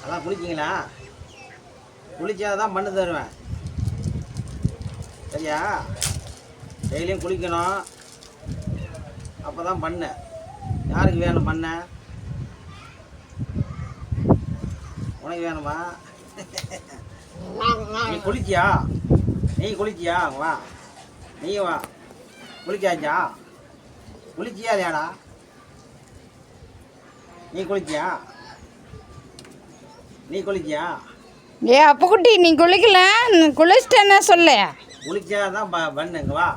அதான் குளிச்சிங்களா? குளிச்சா தான் பண்ணு தருவேன். சரியா? டெய்லியும் குளிக்கணும். அப்போ தான் பண்ணு. யாருக்கு வேணும் பண்ண? உனக்கு வேணுமா? நீ குளிச்சியா? வா. நீ வா. குளிச்சாச்சா? குளிச்சியா இல்லையாடா? நீ குளிச்சியா? ஏ அப்புக்குட்டி நீ குளிக்கல, குளிச்சிட்டேன்னா சொல்லு. குளிச்சாதான் பண்ணுங்க. வா.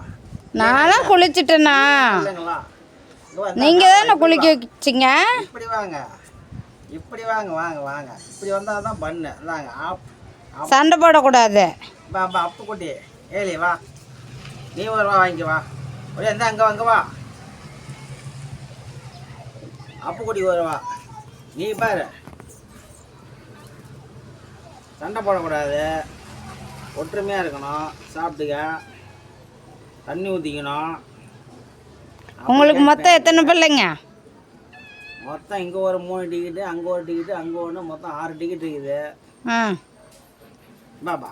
நானும் குளிச்சுட்டேண்ணா. வா. நீங்கள் தானே குளிக்க வச்சிங்க. இப்படி வாங்க. இப்படி வந்தால் தான் பண்ணு. இந்தாங்க சண்டை போடக்கூடாது. அப்பு குட்டி ஏலி வா. நீ ஒரு வா வாங்கி வா. ஒரே இருந்தா அங்கே வா. அப்பு குட்டி ஒரு வா. நீ பாரு, சண்டை போடக்கூடாது, ஒற்றுமையாக இருக்கணும். சாப்பிட்டுக்க, தண்ணி ஊற்றிக்கணும். உங்களுக்கு மொத்தம் எத்தனை பிள்ளைங்க? மொத்தம் இங்கே ஒரு 3 டிக்கெட்டு, அங்கே ஒரு டிக்கெட்டு, அங்கே ஒன்று, மொத்தம் 6 டிக்கெட் இருக்குது. பாபா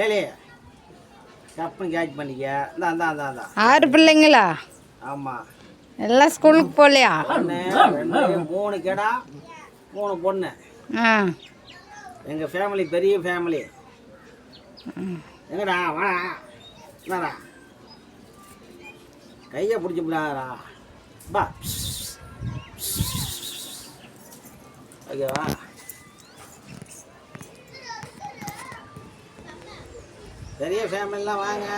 ஏலி கப்புன்னு கேட்ச் பண்ணிக்க. இந்தா 6 பிள்ளைங்களா? ஆமாம். எல்லாம் ஸ்கூலுக்கு போகலையா? 1 2 3 கேடா, 3 பொண்ணு. எங்கள் ஃபேமிலி பெரிய ஃபேமிலி. எங்கடா வாடா. என்னடா கையை பிடிச்சி விடாதா? பா. ஓகேவா? பெரிய ஃபேமிலிலாம் வாங்க.